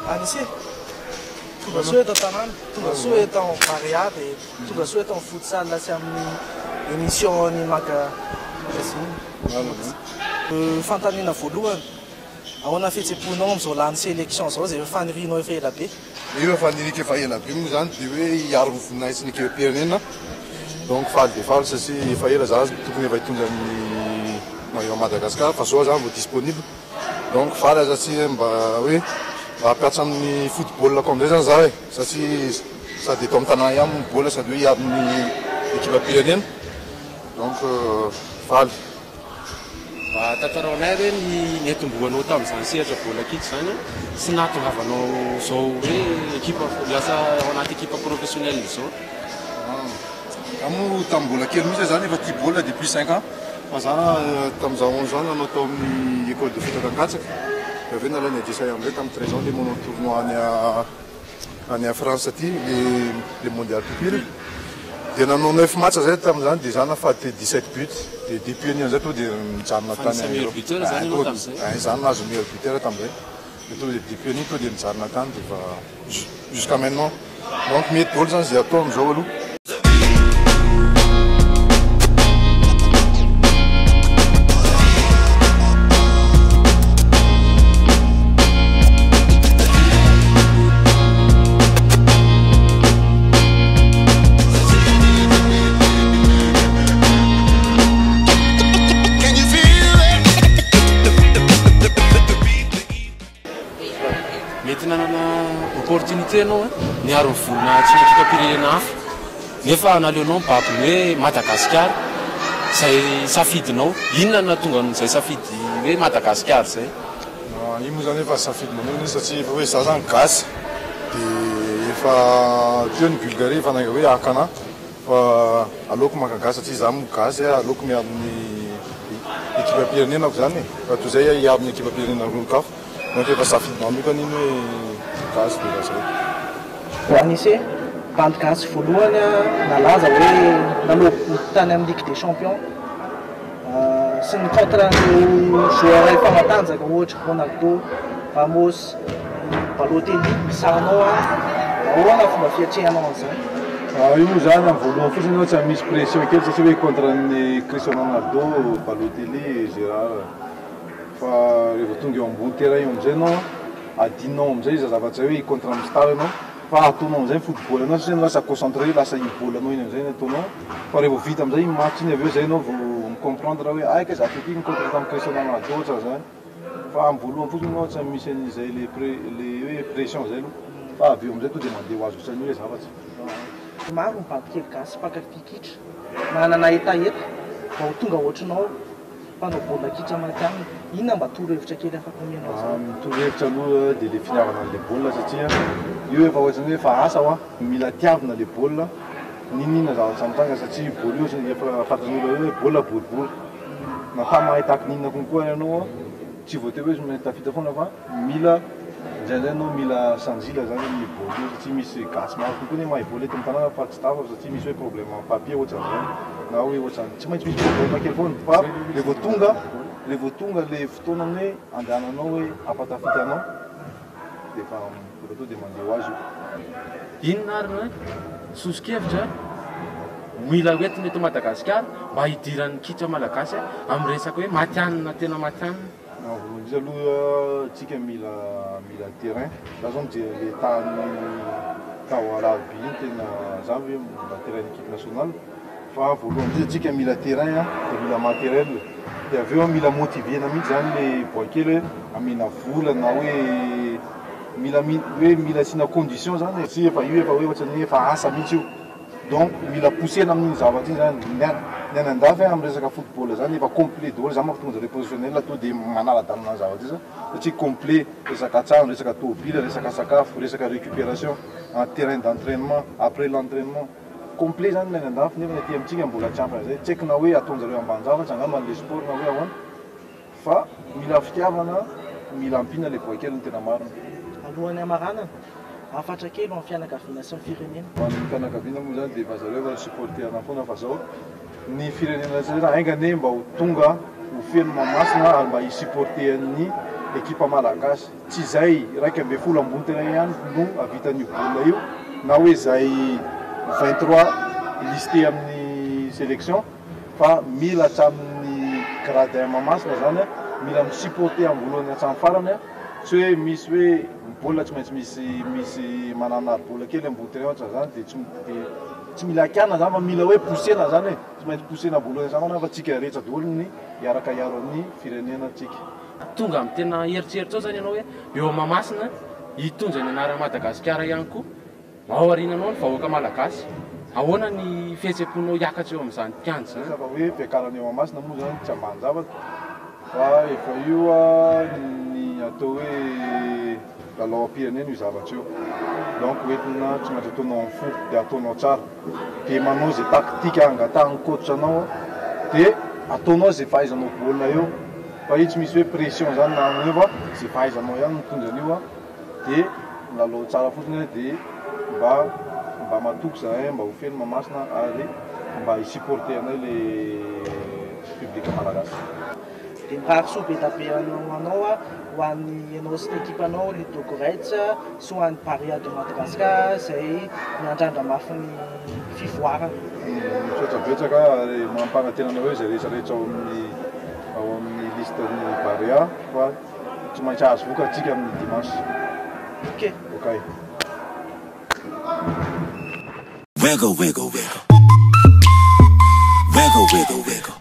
Anissé tonga soa eto tanàna, tonga soa eto Maria dia tonga soa eto futsal sy amin'ny émission-ny maka fantaniana voalohany ahoana fihetsem-ponao amin'izao lany sélection zao izay fanirianao efa ela be. Io efa nirika efa ela be moa zany dia hoe hiaro ny voninahitsy ny ekipam-pirenena donc faly dia faly satria efa ela za tokony efa hitondra ny maillot Madagascar fa zao zany vao disponible donc faly aza tsy mba hoe mpiatsa amin'ny football comme zay zany za e satria sady eto amin'ny tanàna ihany ny bola sady hoe hiaro ny ekipam-pirenena donc faly. Tantaraonay hoe ny etombohanao tamin'izany sehatra bola kitra zany sy nahatongavanao zao hoe ekipa lasa ao anaty ekipa professionnel zao. Amo tamin'ny bola kely mihitsy zany efa tia bola depuis 5 ans fa za tamin'izaho 11 ans nanao tao amin'ny école de foot Ankatsaka dia avy eo nalany adesay amin'izay tamin'ny 13 ans dia manao tournoi any France aty le mondial pipile dia nanao 9 match zay tamin'izany dia za nahafaty 17 buts dia depuis an'izay to dia mijanona tany zany nahazo meilleur buteur tamin'izay dia to dia depuis an'iny to dia mijanona tany dia fa jusqu'à maintenant donc mety daholo zany zay atao amin'izao aloha. Mety nanana opportunité anao niaro ny volona tsy ekipam-pirenena hafa nefa naleonao mibaby hoe Madagasikara zay safidinao inona nahatonga n'izay safidy hoe Madagasikara zay? Io moa zany efa safidy manao satria efa hoe za zany gasy dia efa teo ny Bulgarie efa nanga hoe akana fa aleoko maka gasy satria za mo gasy aleoko miaro ny ekipam-pirenenako zany fa toy izay hiaro ny ekipam-pirenena ron-kafo donc efa safidy manokana iny hoe gasy dia lazay. Anissé bandy gasy voalohany nalaza hoe nanao tany amin'ny Ligue des Champions sy ny contre ny joueur efa matanjaka ohatra Ronaldo, Ramos, Balotelli misanao ahoana fomba fiatrehanao an'izany? Io moa zany amin'ny voalohany fotsiny aloha tsy misy pression kely satria hoe contre ny Cristiano Ronaldo, Balotelli, Gérard fa rehefa tonga eo ambony terrain eo amin'izay anao adinao amin'izay izy zavatra hoe contre amin'ny star anao fa ataonao amin'izay football anao satria lasa concentré lasa ibolanao iny amin'izay ataonao fa rehefa vita amin'izay match iny avy eo zay anao vao micomprendre hoe aika za teky contre tamin'ny Cristiano Ronaldo ohatra zany fa amin'ny voalohany fotsiny anao tsy misy an'izay le hoe pression zay aloha fa avy eo amin'izay to dia mandeha ho azo otrany hoe zavatra. Maro mibaby kely gasy mpakafy kitra manana etaeta vao tonga ohatranao mpanao bola kitra makany inona mba torohevitra kely afaka omenao zany? Torohevitra aloha dia le finiavana an'ilay baolina satria io efa ohatrany hoe efa asa ho mila tiavina le baolina ninina zavatra mitanga satria baolina io efa fantan'olona hoe baolina boribory na fa mahay tahaka ninona konkoa ianao tsy voatery hoe somary tafita foana fa mila indraindray anao mila sanjila zany amin'ny baolina satria misy gasy maro kokoa ny mahay baolina eto amin'ny tanàna fa tsy tafa satria misy hoe problème amin'ny papier ohatran'izany na hoe ohatran'ny tsy maintsy misy problème kely foana fa le vao tonga le fotoana hoe andehananao hoe ampatafita anao dia efa to dia mandeha ho azy io. Inona ary hoe sosokevitra mila hoentiny eto Madagasikara mba hidiran'ny kitra malagasy amin'ny resaka hoe matianina tena matianina? Izy aloha tsika mila terrain za zao mijery le tany tao Araby iny tena zany hoe mba terrain équipe nationale fa voalohany izy tsika mila terrain dia mila matériel dia avy eo mila motivena mihitsy zany le boakely hoe amena vola na hoe mila asina condition zany sy efa io efa hoe ohatrany efa asa mihitsy io donc mila poussena amin'iny zavatra iny zany ny any andafy amin'ny resaka football zany efa complet daholo za manko tonga le professionnel to dia manara-dalana zavatra izy satria complet resaka trano, resaka tôbila, resaka sakafo, resaka récupération en terrain d'entraînement après l'entraînement complet zany ny any andafy nefa ny aty amintsika mbola tsy ampy zay tsy haiko na hoe ataonjareo ambanin-javatra angamba le sport na hoe ahoana fa mila fitiavana mila ampina le boakely ny tena marina. Alohan'ny amaranana afatra kely amin'ny fianakaviana sy ny firenena? Ny fianakaviana moa zany dia efa zareo efa supporterana foana fa zao ny firenena tsirena aingane mba ho tonga ho feno mamasina ary mba hisupporter ny ekipa malagasy tsy zay raiky ambe folo ambony tena ihany no avitan'io baolina io na hoe zay 23 listé amin'ny sélection fa mila hatramin'ny gradin Mahamasina zany mila misupporter amin'ny voalohany hatramin'ny farany tsy hoe misy hoe baolina tsy maintsy misy manana baolina kely ambony tena ohatra zany de tsy mila akiana zany fa mila hoe poussena zany tsy maintsy poussena voalohany hatramin'ny fa tsika rehetra daholo ny hiaraka hiaro amin'ny firenena tsika. Tonga amin'ny tena eritseritra ao zany ianao hoe eo Mahamasina hitondra ny anarana Madagasikara ihany koa mahaorinanao ny vahoaka malagasy ahoana ny fihetseham-ponao hiakatra eo amin'izany kianja zany fa hoe fiakarana eo Mahamasina moa zany tsy ambany zavatra fa efa io ny atao hoe lalao-pirenena io zavatra io donc hoentina tsy maintsy ataonao amin'ny fo de ataonao tsara de manao zay taktika angatahany coach anao de ataonao zay fahaizanao baolina eo fa io tsy misy hoe pression zany na eo fa zay fahaizanao ihany mitondra an'io de lalao tsara fotsiny de mba matoky zay mba ho feno Mahamasina ary mba hisupporter anay le public malagasy. De mirahasoa be da be anao ho an'ny ianao sy l'équipe-anao Ludo Goretz sy ho an'ny Barea de Madagascar zay miandrandra mafy ny fivoarana. Misaotrabetsaka ary mampanantenana hoe zay rehetrarehetra ao amin'ny listen'ny Barea fa tsy maintsy azo voka atsika amin'ny dimanche. Ok. Okay. Wiggle, wiggle, wiggle. Wiggle, wiggle, wiggle.